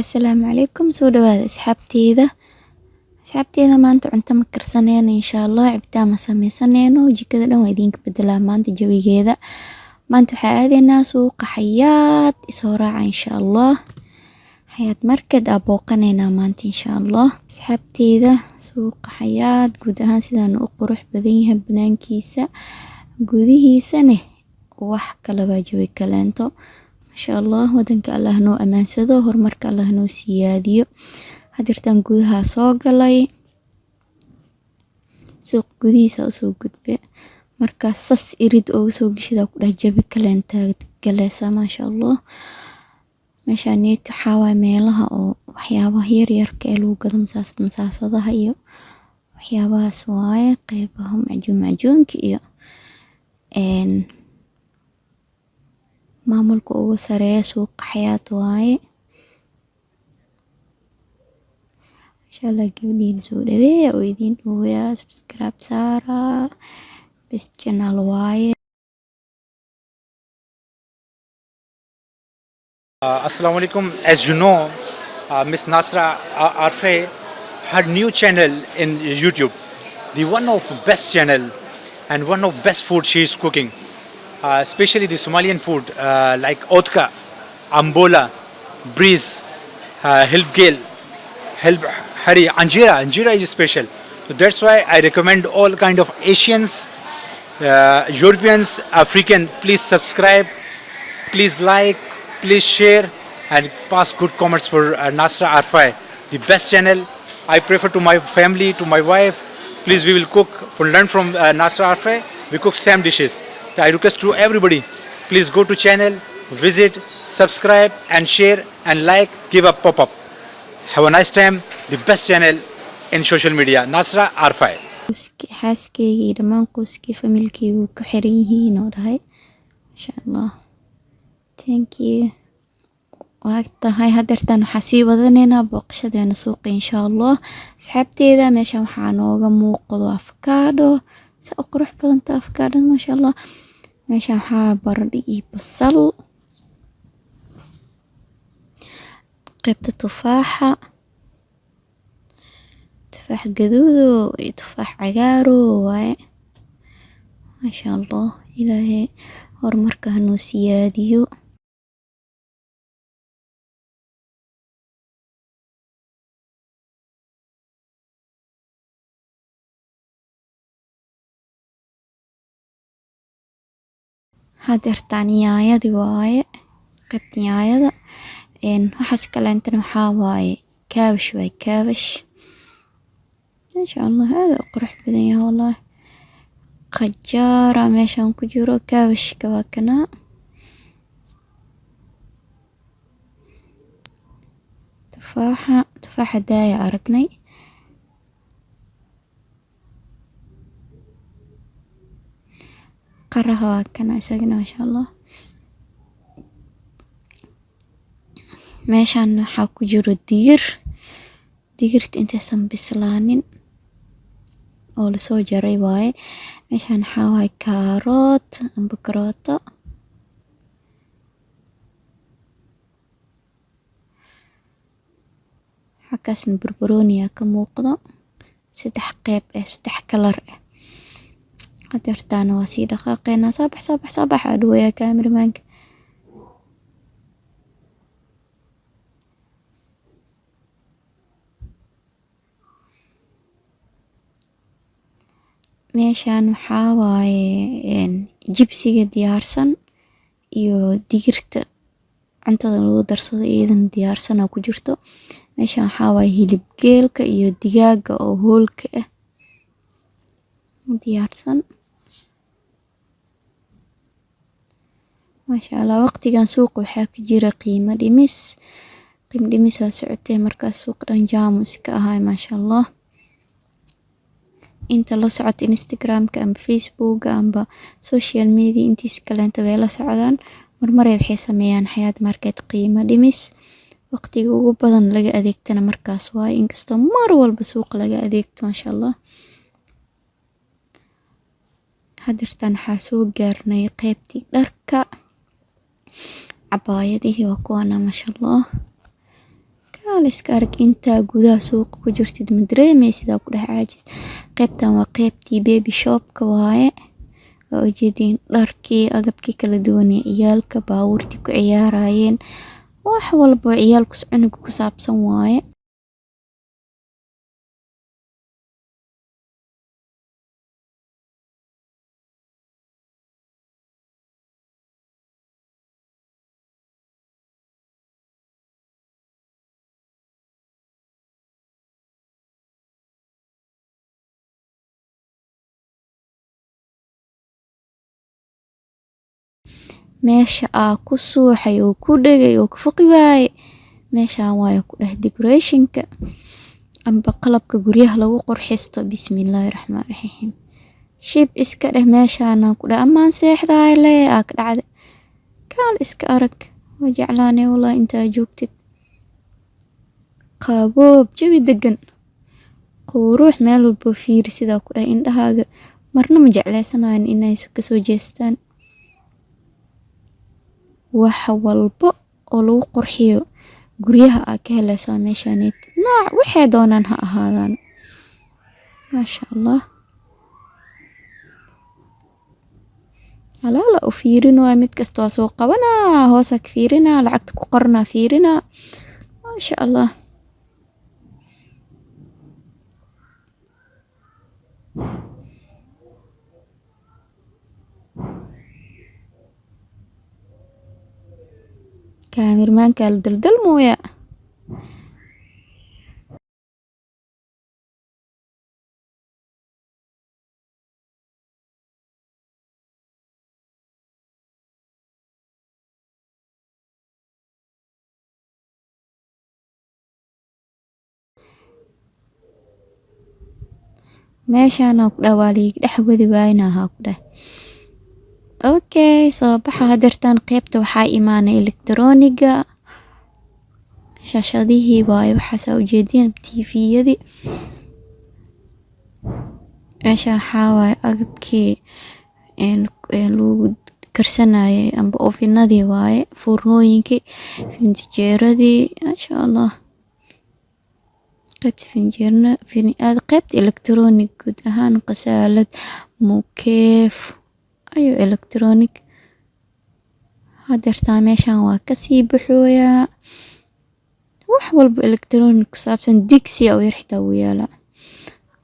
Asalaamu calaykum soo dhawaada asxaabteeda maanta cunto ma karsaneyno insha Allah cabitaan ma sameysaneyno jikada dhan waa idinka bedelaa maanta jawigeeda maanta waxaa aadeynaa suuqa Xayaat isoo raaca insha Allah Xayaat market aa booqaneynaa maanta insha Allah asxaabteeda suuqa Xayaat guud ahaan sidaan u qurux badan yahay banaankiisa gudihiisana wax kala baa jawi kaleento masha Allah wadanka Allah noo amaansado horumarka Allah noo siyaadiyo hadirtan gudaha soo galay suuq gudihiisa soo gudbe marka sas irid oo soo gishida ku dhex jabi kaleenta galaysa masha Allah meeshaanito xawaa meelaha oo waxyaabaha yar yar ka lagu gado masaasadaha iyo waxyaabahaas waaye qaybaha macjuunka iyo maamulka ugu sareeya suuqa Xayaat waaye insha Allah gabadhiin soo dhaweeya oo idin dhooya subscribe saara best channel waaye Assalamu alaikum. As you know, Miss Nasra Arfai had new channel in YouTube, the one of best channel and one of best food she is cooking, especially the Somalian food like otka, ambola, breeze, hilbgel, hilb hari, anjira is special. So that's why I recommend all kind of Asians, Europeans, African. Please subscribe, please like, please share and pass good comments for Nasra Arfai, the best channel. I prefer to my family, to my wife. Please, we will cook for learn from Nasra Arfai. We cook same dishes. So I request to everybody, please go to channel, visit, subscribe and share and like, give a pop-up. Have a nice time. The best channel in social media, Nasra Arfai. xaaskeyga dhamaan qoyskii familkeyga ku xiran yihiin oo dhahay insha Allah thank you waqtahay hadartan waxaa sii wadaneynaa booqashadeena suuqa insha Allah asxaabteeda meeshan waxaa nooga muuqdo avocado si qurux badan ta avocado masha Allah meeshan waxaa baradho iyo basal qaybta tufaaxa tufaax gaduudo iyo tufaax cagaaro waaye masha Allah ilaahay horumarka hanoo siyaadiyo hadartan yaayadi waaye qaybta yaayada waxaas kaleentana waxaa waaye kaabash masha Allah aad u qurux badan yahay wallahi qajaara meeshan ku jiro kaabashka waa kana tufaaxa daaya aragnay qaraha waa kana isagana masha Allah meeshan waxaa ku jiro digirta intaysan bislaanin oo la soo jaray waaye meeshan waxaa waaye karoot amba karooto xakaasna barbarooni ka muuqdo saddex qayb saddex kalar hadartan waa sii dhaqaaqeynaa sabax adhooya kaamiramanka meeshan waxaa waaye jibsiga diyaarsan iyo digirta cuntada lagu darsado iyadana diyaarsan ku jirto meeshan waxaa waaye hilib geelka iyo digaaga oo hoolka diyaarsan masha Allah waqtigan suuqa waxaa ka jira qiimo dhimis socotay markaas suuq dhan jaam iska ahay masha Allah inta la socota Instagram-ka amba Facebook-ga amba social media intiis kaleenta way la socdaan marmaray waxay sameeyaan Xayaat market qiimo dhimis waqtiga ugu badan laga adeegtana markaas waaye inkastoo mar walba suuq laga adeegto masha Allah hadirtan waxaa soo gaarnay qaybtii dharka cabaayadihii waa kuwana masha Allah kaal iska arag intaa gudaha suuqa ku jirtid ma dareemaysid ku dhex caajis. Qaybtan waa qaybtii baby shopka waaye. oo ujeedin dharkii agabkii kala duwan ee ciyaalka baabuurtii ku ciyaarayeen wax walba oo ciyaalku cunuga ku saabsan waaye. meesha ku suuxay oo ku dhagay oo ku foqi waaye meeshaan waaye ku dheh decorationka amba qalabka guryaha lagu qurxisto. bismillaahi raxmaani raxiim. shib iska dheh meeshaan ku dheh amaan seexdaay lee ka dhacday. kaal iska arag waa jeclaanay wallahi intaa joogtid. qaboob jawi degan quruux meel walba fiiri sidaa ku dheh indhahaaga marna ma jeclaysanayaan inay kasoo jeestaan. wax walba oo lagu qurxiyo guryaha ka helaysaa meeshaan nooc waxay doonaan ha ahaadaan. maasha allah halaala u fiirinaa mid kasta waa soo qabanaa hoosa ka fiirinaa lacagta ku qornaa fiirinaa. maasha allah kaamirmaanka la daldal mooya. meeshaan ku dhawaaliig dhex wadi waaynaha ku dheh. okay soo baxa hadeertaan qaybta waxaa imaanay elektarooniga shaashadihii waaye waxaa ujeedin tviyadii. meesha waxaa waaye agabkii lagu karsanayay amba ofinadii waaye furnooyinkii finjeeradii. maasha allah qaybta finjeerna qaybta elektaroonig guud ahaan qasaalad mukeef ayo elektaroonig. hadeertaa meeshaan waa kasii baxooyaa wax walba elektaroonig ku saabsan digsi oo yar xitaa wuu yaalaa.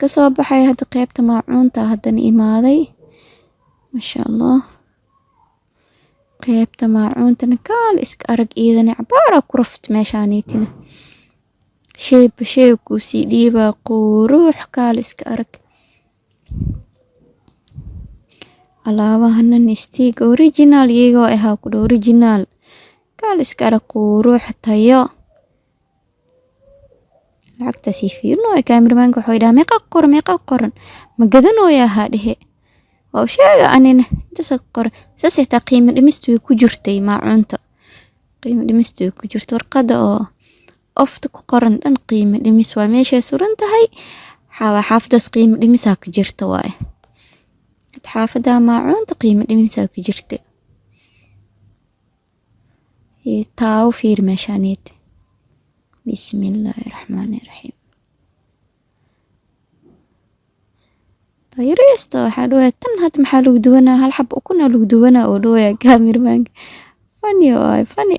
kasoo baxay hadda qaybta maacuunta haddana imaaday. maasha allah qaybta maacuuntana kaal iska arag iidana cabaara ku raft meeshaaniitina sheyba shey kuu sii dhiibaa quruux kaal iska arag. alaabahanan stiig original iyagoo ahaa ku dha original kaal iska arag quruux tayo. lacagtaasi fiirno kaamirmaanka wuxuu yidhaha meeqa qoran ma gadanooya ahaa dhehe oo sheega anina intaas qoran saas xitaa qiimo dhimistu way ku jirtay maacuunta qiimo dhimistu way ku jirtay warqada oo ofta ku qoran dhan qiimo dhimis waa meeshay suran tahay xaafadaas qiimo dhimisaa ka jirta waaye. xaafada maacuunta qiimo dhimisaa ka jirta. taawo fiir meeshaaneed. bismillaahi raxmaani raxiim. tayariista waxaa dhawaa tan hadda maxaa lagu duwanaa hal xab ukuna lagu duwanaa oo dhawaya kaamirmaanka fani waaye fani.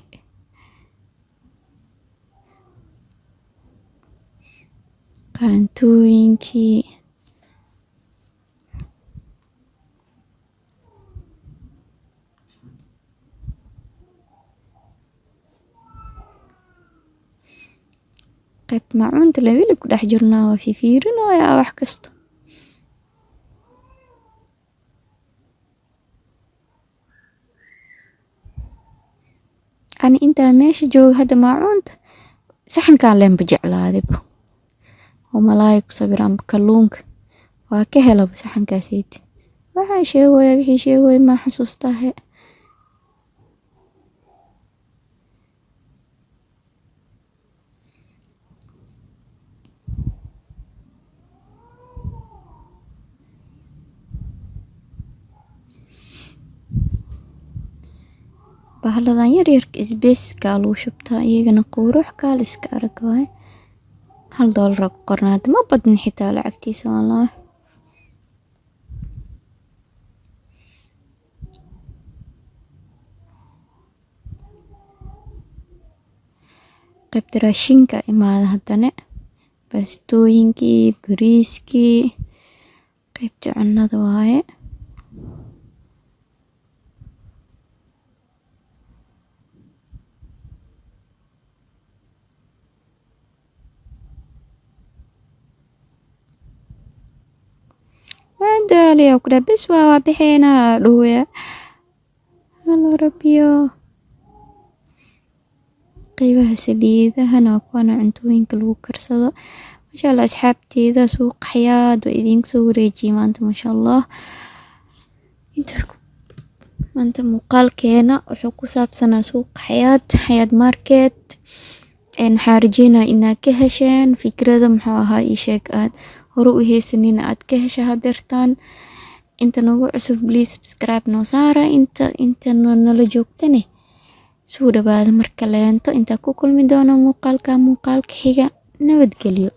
qaantooyinkii qayb maacuunta la wili ku dhex jirnaa waa fiirinayaa wax kasta. ani intaa meesha jooga hadda maacuunta saxankaan leenba jeclaadayba oo malaay ku sawiran kalluunka waa ka helaba saxankaasaydi waxaan sheegoyaa wixii sheegoy ma xasuustaahe. bahaladan yaryarka isbeeska lagu shubtaa iyagana quruux kaal iska arag waay $1 ku qornaad ma badna xitaa lacagtiisa wallahi qaybta raashinka imaada haddana baastooyinkii bariiskii qaybta cunnada waaye daali oo kale bes waa bixina dhuuya alla rabbiyo qaybaha saliidahana waa kuwana cuntooyinka lagu karsado masha Allah asxaabteeda suuq xayaad waa idinku soo wareejiyay maanta masha Allah maanta muuqaalkeena wuxuu ku saabsanaa suuq xayaad market waxaan rajeynaa inaad ka hesheen fikrada muxuu ahaa ii sheeg aad hore u haysanin aad ka hesha hadeertaan inta nagu cusub please subscribe noo saara inta nala joogtane soo dhawaada marka leento inta ku kulmi doono muuqaalka xiga nabadgelyo